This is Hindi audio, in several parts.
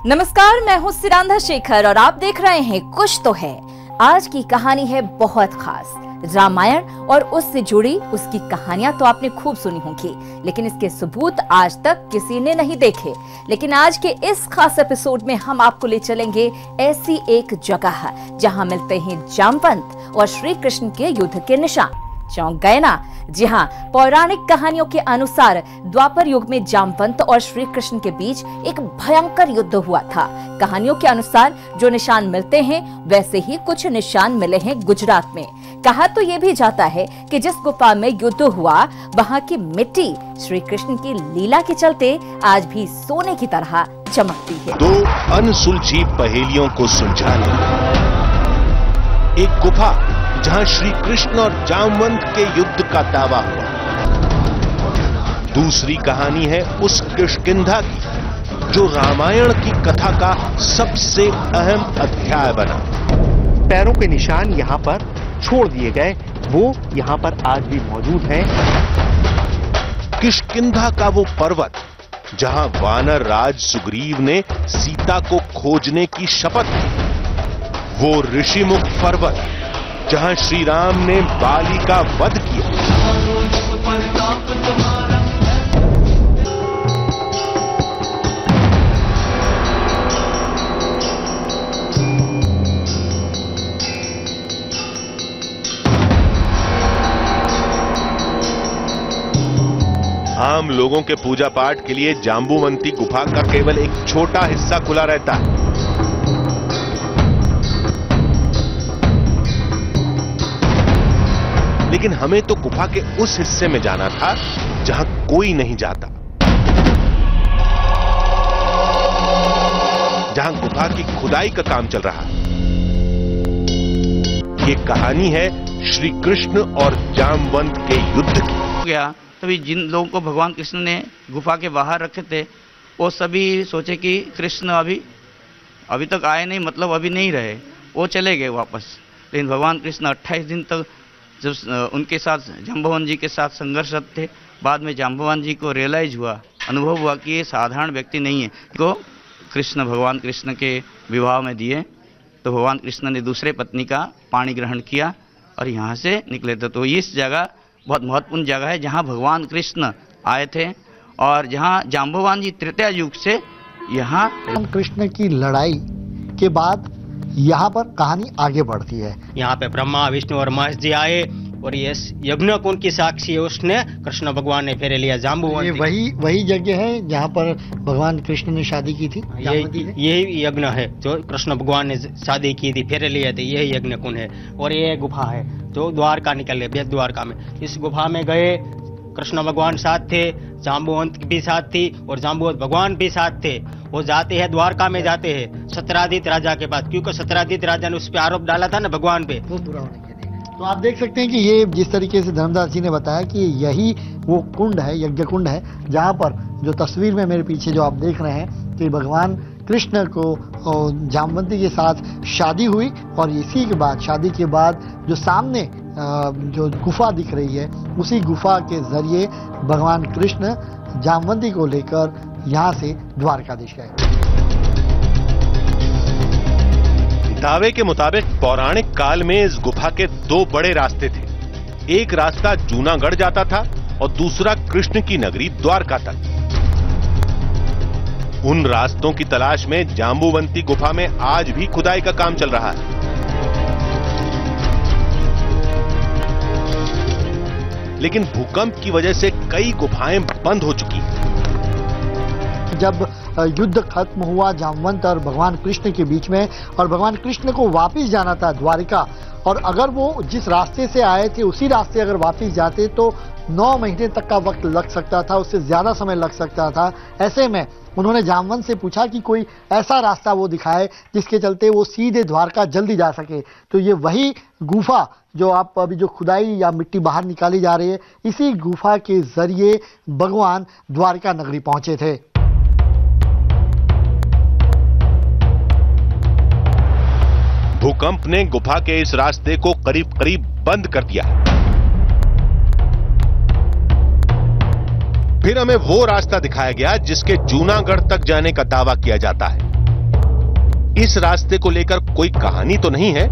नमस्कार, मैं हूँ सिरांधा शेखर और आप देख रहे हैं कुछ तो है। आज की कहानी है बहुत खास। रामायण और उससे जुड़ी उसकी कहानियां तो आपने खूब सुनी होंगी, लेकिन इसके सबूत आज तक किसी ने नहीं देखे। लेकिन आज के इस खास एपिसोड में हम आपको ले चलेंगे ऐसी एक जगह जहां मिलते हैं जामवंत और श्री कृष्ण के युद्ध के निशान। चौंक गए ना? जी हाँ, पौराणिक कहानियों के अनुसार द्वापर युग में जामवंत और श्री कृष्ण के बीच एक भयंकर युद्ध हुआ था। कहानियों के अनुसार जो निशान मिलते हैं वैसे ही कुछ निशान मिले हैं गुजरात में। कहा तो ये भी जाता है कि जिस गुफा में युद्ध हुआ वहाँ की मिट्टी श्री कृष्ण की लीला के चलते आज भी सोने की तरह चमकती है। दो अनसुलझी पहेलियों को सुलझाने एक गुफा जहां श्री कृष्ण और जामवंत के युद्ध का दावा हुआ। दूसरी कहानी है उस किष्किंधा की जो रामायण की कथा का सबसे अहम अध्याय बना। पैरों के निशान यहाँ पर छोड़ दिए गए, वो यहाँ पर आज भी मौजूद हैं। किष्किंधा का वो पर्वत जहां वानर राज सुग्रीव ने सीता को खोजने की शपथ ली, वो ऋषिमुख पर्वत जहां श्री राम ने बाली का वध किया, आम लोगों के पूजा पाठ के लिए जाम्बूवंती गुफा का केवल एक छोटा हिस्सा खुला रहता है। लेकिन हमें तो गुफा के उस हिस्से में जाना था जहां कोई नहीं जाता, जहां गुफा की खुदाई का काम चल रहा है। ये कहानी है श्री कृष्ण और जामवंत के युद्ध की। हो गया तभी जिन लोगों को भगवान कृष्ण ने गुफा के बाहर रखे थे वो सभी सोचे कि कृष्ण अभी तक आए नहीं, मतलब अभी नहीं रहे, वो चले गए वापस। लेकिन भगवान कृष्ण 28 दिन तक जब उनके साथ जाम्बवान जी के साथ संघर्षरत थे। बाद में जाम्बवान जी को रियलाइज हुआ, अनुभव हुआ कि ये साधारण व्यक्ति नहीं है, को कृष्ण भगवान कृष्ण के विवाह में दिए। तो भगवान कृष्ण ने दूसरे पत्नी का पाणी ग्रहण किया और यहाँ से निकले थे। तो इस जगह बहुत महत्वपूर्ण जगह है जहाँ भगवान कृष्ण आए थे और जहाँ जाम्बवान जी तृतीय युग से यहाँ कृष्ण की लड़ाई के बाद यहाँ पर कहानी आगे बढ़ती है। यहाँ पे ब्रह्मा विष्णु और महेश जी आए और ये यज्ञ कौन की साक्षी है, उसने कृष्ण भगवान ने फेरे लिया जाम्बुवंती। ये वही जगह है जहाँ पर भगवान कृष्ण ने शादी की थी। यही यज्ञ है जो कृष्ण भगवान ने शादी की थी, फेरे लिए थे, यही यज्ञ कौन है। और ये गुफा है जो द्वारका निकले, बेद द्वारका में। इस गुफा में गए, कृष्ण भगवान साथ थे, जाम्बुवंत भी साथ थी और जाम्बुवंत भगवान भी साथ थे। वो जाते हैं द्वारका में, जाते हैं सत्रादित राजा के पास, क्योंकि सत्रादित राजा ने उस पर आरोप डाला था ना भगवान पे। तो आप देख सकते हैं कि ये जिस तरीके से धर्मदास जी ने बताया कि यही वो कुंड है, यज्ञ कुंड है, जहाँ पर जो तस्वीर में मेरे पीछे जो आप देख रहे हैं कि भगवान कृष्ण को जामवंती के साथ शादी हुई और इसी के बाद, शादी के बाद जो सामने जो गुफा दिख रही है, उसी गुफा के जरिए भगवान कृष्ण जामवंती को लेकर यहाँ से द्वारकाधीश गए। दावे के मुताबिक पौराणिक काल में इस गुफा के दो बड़े रास्ते थे। एक रास्ता जूनागढ़ जाता था और दूसरा कृष्ण की नगरी द्वारका तक। उन रास्तों की तलाश में जाम्बूवंती गुफा में आज भी खुदाई का काम चल रहा है। लेकिन भूकंप की वजह से कई गुफाएं बंद हो चुकी हैं। जब युद्ध खत्म हुआ जामवंत और भगवान कृष्ण के बीच में, और भगवान कृष्ण को वापस जाना था द्वारिका, और अगर वो जिस रास्ते से आए थे उसी रास्ते अगर वापस जाते तो 9 महीने तक का वक्त लग सकता था, उससे ज्यादा समय लग सकता था। ऐसे में उन्होंने जामवंत से पूछा कि कोई ऐसा रास्ता वो दिखाए जिसके चलते वो सीधे द्वारका जल्दी जा सके। तो ये वही गुफा जो आप अभी जो खुदाई या मिट्टी बाहर निकाली जा रही है, इसी गुफा के जरिए भगवान द्वारका नगरी पहुंचे थे। भूकंप ने गुफा के इस रास्ते को करीब करीब बंद कर दिया। फिर हमें वो रास्ता दिखाया गया जिसके जूनागढ़ तक जाने का दावा किया जाता है। इस रास्ते को लेकर कोई कहानी तो नहीं है,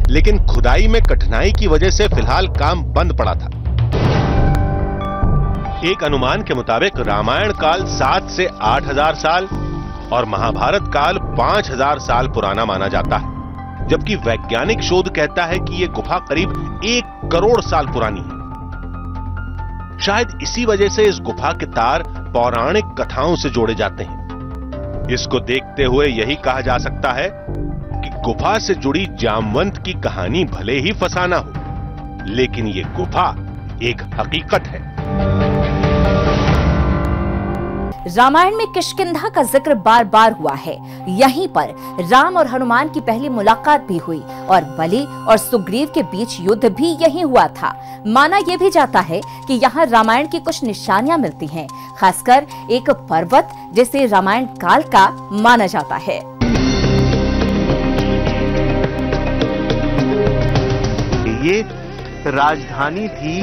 लेकिन खुदाई में कठिनाई की वजह से फिलहाल काम बंद पड़ा था। एक अनुमान के मुताबिक रामायण काल 7 से 8,000 साल और महाभारत काल 5,000 साल पुराना माना जाता है, जबकि वैज्ञानिक शोध कहता है कि यह गुफा करीब 1 करोड़ साल पुरानी है। शायद इसी वजह से इस गुफा के तार पौराणिक कथाओं से जोड़े जाते हैं। इसको देखते हुए यही कहा जा सकता है कि गुफा से जुड़ी जामवंत की कहानी भले ही फसाना हो, लेकिन ये गुफा एक हकीकत है। रामायण में किष्किंधा का जिक्र बार बार हुआ है। यहीं पर राम और हनुमान की पहली मुलाकात भी हुई और बलि और सुग्रीव के बीच युद्ध भी यहीं हुआ था। माना यह भी जाता है कि यहाँ रामायण की कुछ निशानियां मिलती हैं, खासकर एक पर्वत जिसे रामायण काल का माना जाता है। ये राजधानी थी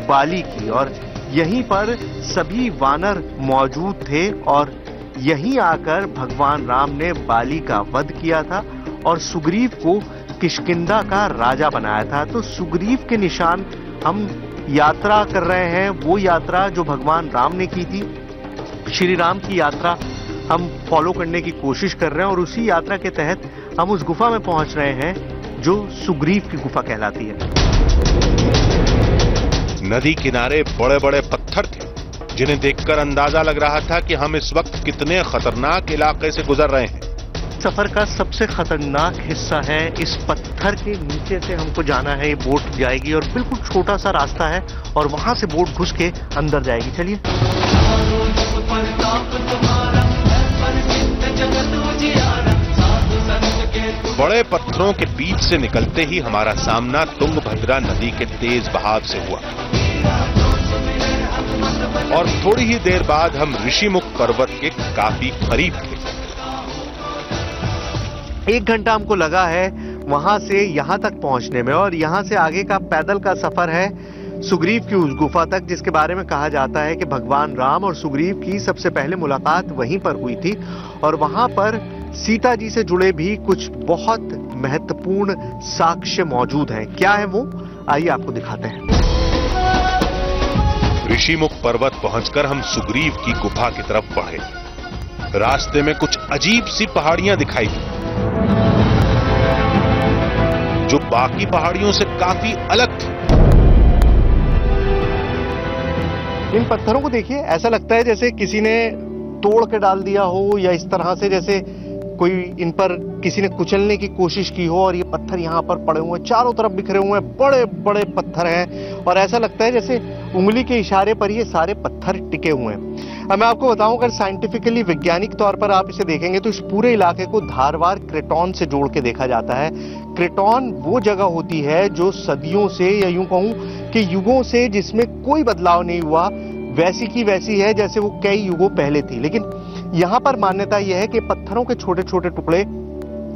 बाली की और यहीं पर सभी वानर मौजूद थे और यहीं आकर भगवान राम ने बाली का वध किया था और सुग्रीव को किष्किंधा का राजा बनाया था। तो सुग्रीव के निशान हम यात्रा कर रहे हैं, वो यात्रा जो भगवान राम ने की थी, श्री राम की यात्रा हम फॉलो करने की कोशिश कर रहे हैं और उसी यात्रा के तहत हम उस गुफा में पहुंच रहे हैं जो सुग्रीव की गुफा कहलाती है। नदी किनारे बड़े बड़े पत्थर थे, जिन्हें देखकर अंदाजा लग रहा था कि हम इस वक्त कितने खतरनाक इलाके से गुजर रहे हैं। सफर का सबसे खतरनाक हिस्सा है इस पत्थर के नीचे से हमको जाना है। ये बोट जाएगी और बिल्कुल छोटा सा रास्ता है और वहां से बोट घुस के अंदर जाएगी। चलिए। बड़े पत्थरों के बीच से निकलते ही हमारा सामना तुंगभद्रा नदी के तेज बहाव से हुआ और थोड़ी ही देर बाद हम ऋषिमुख पर्वत के काफी करीब थे। 1 घंटा हमको लगा है वहां से यहां तक पहुंचने में और यहां से आगे का पैदल का सफर है सुग्रीव की उस गुफा तक, जिसके बारे में कहा जाता है कि भगवान राम और सुग्रीव की सबसे पहले मुलाकात वहीं पर हुई थी और वहां पर सीता जी से जुड़े भी कुछ बहुत महत्वपूर्ण साक्ष्य मौजूद हैं। क्या है वो, आइए आपको दिखाते हैं। ऋषिमुख पर्वत पहुंचकर हम सुग्रीव की गुफा की तरफ बढ़े। रास्ते में कुछ अजीब सी पहाड़ियां दिखाई दी, जो बाकी पहाड़ियों से काफी अलग थी। इन पत्थरों को देखिए, ऐसा लगता है जैसे किसी ने तोड़ के डाल दिया हो या इस तरह से जैसे कोई इन पर किसी ने कुचलने की कोशिश की हो और ये पत्थर यहाँ पर पड़े हुए हैं, चारों तरफ बिखरे हुए हैं, बड़े बड़े पत्थर हैं और ऐसा लगता है जैसे उंगली के इशारे पर ये सारे पत्थर टिके हुए हैं। अब मैं आपको बताऊं, अगर साइंटिफिकली वैज्ञानिक तौर पर आप इसे देखेंगे तो इस पूरे इलाके को धारवार क्रेटॉन से जोड़ के देखा जाता है। क्रेटॉन वो जगह होती है जो सदियों से या यूं कहूं कि युगों से जिसमें कोई बदलाव नहीं हुआ, वैसी की वैसी है जैसे वो कई युगों पहले थी। लेकिन यहां पर मान्यता यह है कि पत्थरों के छोटे छोटे टुकड़े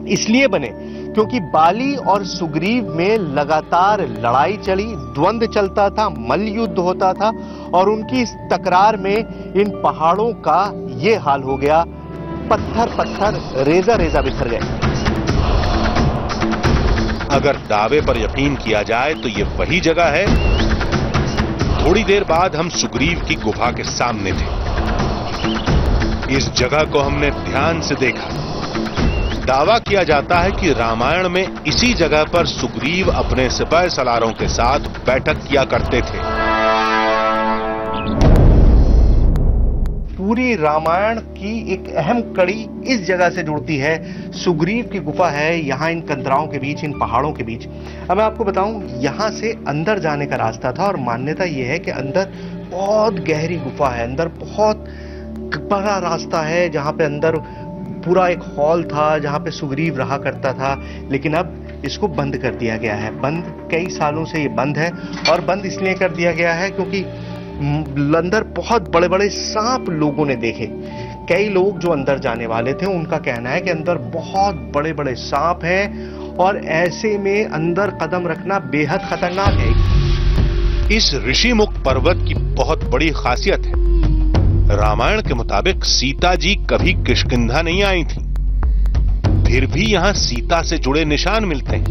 इसलिए बने क्योंकि बाली और सुग्रीव में लगातार लड़ाई चली, द्वंद्व चलता था, मल्ल युद्ध होता था और उनकी इस तकरार में इन पहाड़ों का ये हाल हो गया। पत्थर पत्थर, रेजा रेजा बिखर गए। अगर दावे पर यकीन किया जाए तो ये वही जगह है। थोड़ी देर बाद हम सुग्रीव की गुफा के सामने थे। इस जगह को हमने ध्यान से देखा। दावा किया जाता है कि रामायण में इसी जगह पर सुग्रीव अपने सिपाही सलारों के साथ बैठक किया करते थे। पूरी रामायण की एक अहम कड़ी इस जगह से जुड़ती है। सुग्रीव की गुफा है यहाँ इन कंदराओं के बीच, इन पहाड़ों के बीच। अब मैं आपको बताऊं, यहाँ से अंदर जाने का रास्ता था और मान्यता यह है कि अंदर बहुत गहरी गुफा है, अंदर बहुत बड़ा रास्ता है जहाँ पे अंदर पूरा एक हॉल था जहाँ पे सुग्रीव रहा करता था। लेकिन अब इसको बंद कर दिया गया है। बंद कई सालों से ये बंद है और बंद इसलिए कर दिया गया है क्योंकि अंदर बहुत बड़े बड़े सांप लोगों ने देखे। कई लोग जो अंदर जाने वाले थे उनका कहना है कि अंदर बहुत बड़े बड़े सांप हैं और ऐसे में अंदर कदम रखना बेहद खतरनाक है। इस ऋषिमुख पर्वत की बहुत बड़ी खासियत है। रामायण के मुताबिक सीता जी कभी किष्किंधा नहीं आई थी। फिर भी यहां सीता से जुड़े निशान मिलते हैं।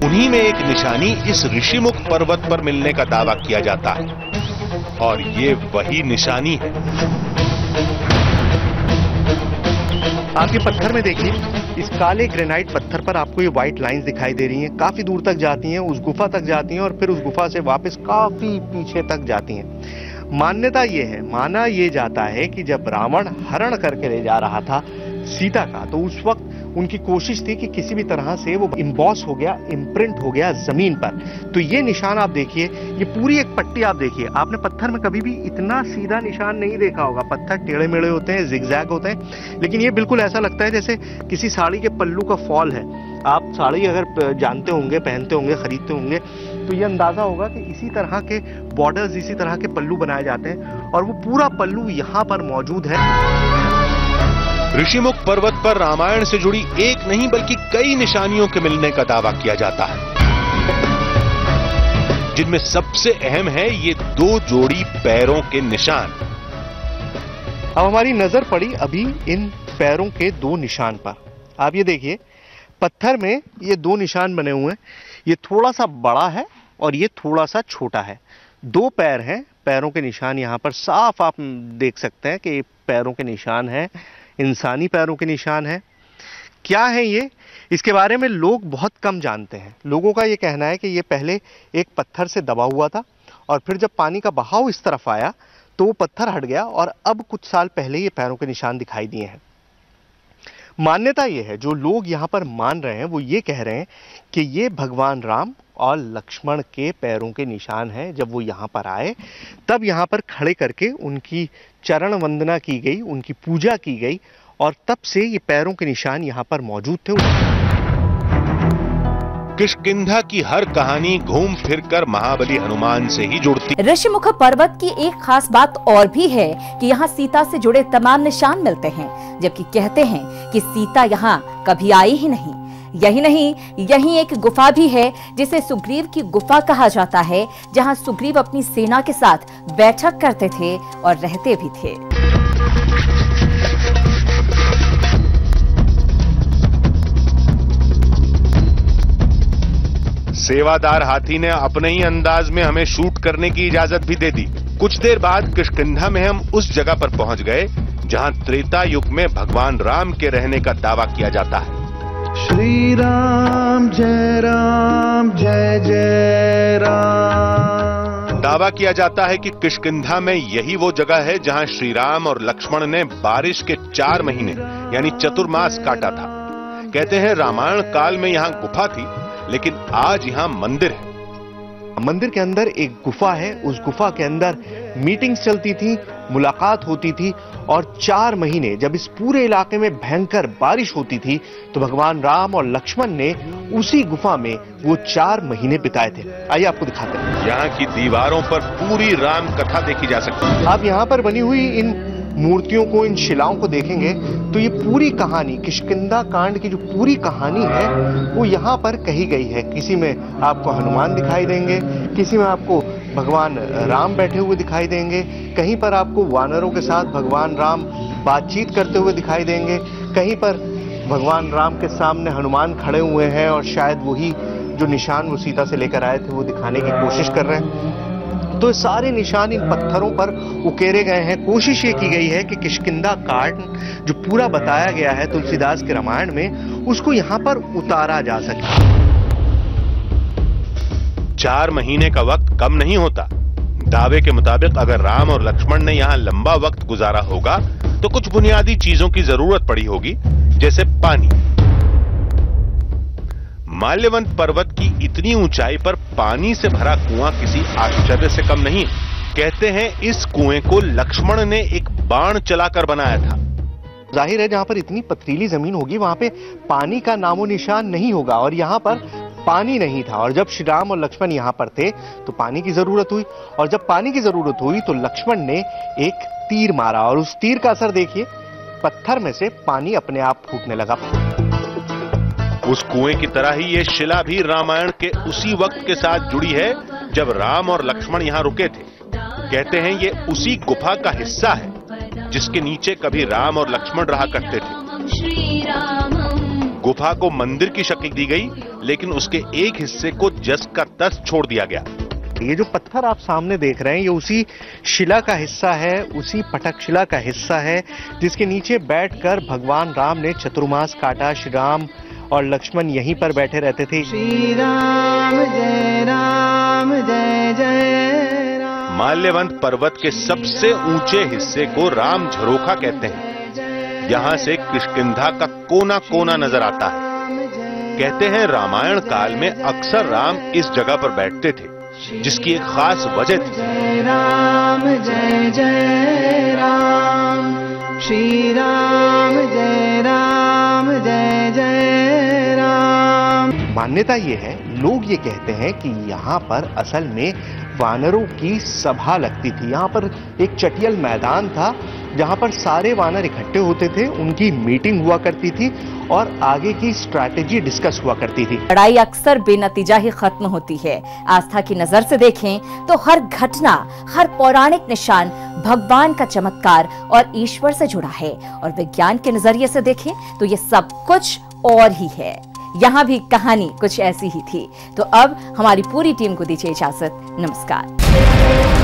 उन्हीं में एक निशानी इस ऋषिमुख पर्वत पर मिलने का दावा किया जाता है और ये वही निशानी है। आप ये पत्थर में देखिए, इस काले ग्रेनाइट पत्थर पर आपको ये व्हाइट लाइंस दिखाई दे रही हैं, काफी दूर तक जाती हैं, उस गुफा तक जाती हैं और फिर उस गुफा से वापस काफी पीछे तक जाती हैं। मान्यता ये है, माना ये जाता है कि जब रावण हरण करके ले जा रहा था सीता का, तो उस वक्त उनकी कोशिश थी कि किसी भी तरह से वो इम्बॉस हो गया, इम्प्रिंट हो गया जमीन पर। तो ये निशान आप देखिए, ये पूरी एक पट्टी आप देखिए। आपने पत्थर में कभी भी इतना सीधा निशान नहीं देखा होगा, पत्थर टेढ़े मेढ़े होते हैं, जिगजैग होते हैं, लेकिन ये बिल्कुल ऐसा लगता है जैसे किसी साड़ी के पल्लू का फॉल है। आप साड़ी अगर जानते होंगे, पहनते होंगे, खरीदते होंगे, तो ये अंदाजा होगा कि इसी तरह के बॉर्डर्स, इसी तरह के पल्लू बनाए जाते हैं और वो पूरा पल्लू यहाँ पर मौजूद है। ऋषिमुख पर्वत पर रामायण से जुड़ी एक नहीं बल्कि कई निशानियों के मिलने का दावा किया जाता है, जिनमें सबसे अहम है ये 2 जोड़ी पैरों के निशान। अब हमारी नजर पड़ी अभी इन पैरों के 2 निशान पर। आप ये देखिए, पत्थर में ये 2 निशान बने हुए हैं, ये थोड़ा सा बड़ा है और ये थोड़ा सा छोटा है। 2 पैर हैं, पैरों के निशान यहाँ पर साफ आप देख सकते हैं कि पैरों के निशान हैं, इंसानी पैरों के निशान हैं। क्या है ये, इसके बारे में लोग बहुत कम जानते हैं। लोगों का ये कहना है कि ये पहले एक पत्थर से दबा हुआ था और फिर जब पानी का बहाव इस तरफ आया तो वो पत्थर हट गया और अब कुछ साल पहले ये पैरों के निशान दिखाई दिए हैं। मान्यता ये है, जो लोग यहाँ पर मान रहे हैं वो ये कह रहे हैं कि ये भगवान राम और लक्ष्मण के पैरों के निशान हैं। जब वो यहाँ पर आए तब यहाँ पर खड़े करके उनकी चरण वंदना की गई, उनकी पूजा की गई और तब से ये पैरों के निशान यहाँ पर मौजूद थे। किष्किंधा की हर कहानी घूम फिरकर महाबली हनुमान से ही जुड़ती। ऋषिमुख पर्वत की एक खास बात और भी है कि यहाँ सीता से जुड़े तमाम निशान मिलते हैं, जबकि कहते हैं कि सीता यहाँ कभी आई ही नहीं। यही नहीं, यही एक गुफा भी है जिसे सुग्रीव की गुफा कहा जाता है, जहाँ सुग्रीव अपनी सेना के साथ बैठक करते थे और रहते भी थे। सेवादार हाथी ने अपने ही अंदाज में हमें शूट करने की इजाजत भी दे दी। कुछ देर बाद किष्किंधा में हम उस जगह पर पहुंच गए जहां त्रेता युग में भगवान राम के रहने का दावा किया जाता है। श्री राम जय जय राम। दावा किया जाता है कि किष्किंधा में यही वो जगह है जहां श्री राम और लक्ष्मण ने बारिश के 4 महीने यानी चतुर्मास काटा था। कहते हैं रामायण काल में यहाँ गुफा थी, लेकिन आज यहाँ मंदिर है। मंदिर के अंदर एक गुफा है, उस गुफा के अंदर मीटिंग्स चलती थी, मुलाकात होती थी और 4 महीने जब इस पूरे इलाके में भयंकर बारिश होती थी तो भगवान राम और लक्ष्मण ने उसी गुफा में वो 4 महीने बिताए थे। आइए आपको दिखाते हैं। यहाँ की दीवारों पर पूरी राम कथा देखी जा सकती है। आप यहाँ पर बनी हुई इन मूर्तियों को, इन शिलाओं को देखेंगे तो ये पूरी कहानी, किष्किंधा कांड की जो पूरी कहानी है वो यहाँ पर कही गई है। किसी में आपको हनुमान दिखाई देंगे, किसी में आपको भगवान राम बैठे हुए दिखाई देंगे, कहीं पर आपको वानरों के साथ भगवान राम बातचीत करते हुए दिखाई देंगे, कहीं पर भगवान राम के सामने हनुमान खड़े हुए हैं और शायद वही जो निशान वो सीता से लेकर आए थे वो दिखाने की कोशिश कर रहे हैं। तो सारे निशान इन पत्थरों पर उकेरे गए हैं। कोशिश ये की गई है कि किष्किंधा कांड जो पूरा बताया गया है तुलसीदास के रामायण में, उसको यहाँ पर उतारा जा सके। 4 महीने का वक्त कम नहीं होता। दावे के मुताबिक अगर राम और लक्ष्मण ने यहाँ लंबा वक्त गुजारा होगा तो कुछ बुनियादी चीजों की जरूरत पड़ी होगी, जैसे पानी। माल्यवंत पर्वत की इतनी ऊंचाई पर पानी से भरा कुआं किसी आश्चर्य से कम नहीं। कहते हैं इस कुएं को लक्ष्मण ने एक बाण चलाकर बनाया था। जाहिर है जहां पर इतनी पथरीली जमीन होगी वहां पे पानी का नामो निशान नहीं होगा और यहाँ पर पानी नहीं था। और जब श्री राम और लक्ष्मण यहाँ पर थे तो पानी की जरूरत हुई और जब पानी की जरूरत हुई तो लक्ष्मण ने एक तीर मारा और उस तीर का असर देखिए, पत्थर में से पानी अपने आप फूटने लगा। उस कुएं की तरह ही ये शिला भी रामायण के उसी वक्त के साथ जुड़ी है जब राम और लक्ष्मण यहाँ रुके थे। कहते हैं ये उसी गुफा का हिस्सा है जिसके नीचे कभी राम और लक्ष्मण रहा करते थे। गुफा को मंदिर की शक्ल दी गई, लेकिन उसके एक हिस्से को जस का तस छोड़ दिया गया। ये जो पत्थर आप सामने देख रहे हैं ये उसी शिला का हिस्सा है, उसी पटक शिला का हिस्सा है जिसके नीचे बैठकर भगवान राम ने चतुर्मास काटा। श्री राम और लक्ष्मण यहीं पर बैठे रहते थे। श्री राम जय जय राम। माल्यवंत पर्वत के सबसे ऊंचे हिस्से को राम झरोखा कहते हैं। यहाँ से किष्किंधा का कोना कोना नजर आता है। कहते हैं रामायण काल में अक्सर राम इस जगह पर बैठते थे, जिसकी एक खास वजह थी। जय राम जय राम। श्री राम जय जय राम। मान्यता ये है, लोग ये कहते हैं कि यहाँ पर असल में वानरों की सभा लगती थी। यहाँ पर एक चटियल मैदान था जहाँ पर सारे वानर इकट्ठे होते थे, उनकी मीटिंग हुआ करती थी और आगे की स्ट्रैटेजी डिस्कस हुआ करती थी। लड़ाई अक्सर बेनतीजा ही खत्म होती है। आस्था की नजर से देखें तो हर घटना, हर पौराणिक निशान भगवान का चमत्कार और ईश्वर से जुड़ा है, और विज्ञान के नजरिए से देखें तो ये सब कुछ और ही है। यहाँ भी कहानी कुछ ऐसी ही थी। तो अब हमारी पूरी टीम को दीजिए इजाजत। नमस्कार।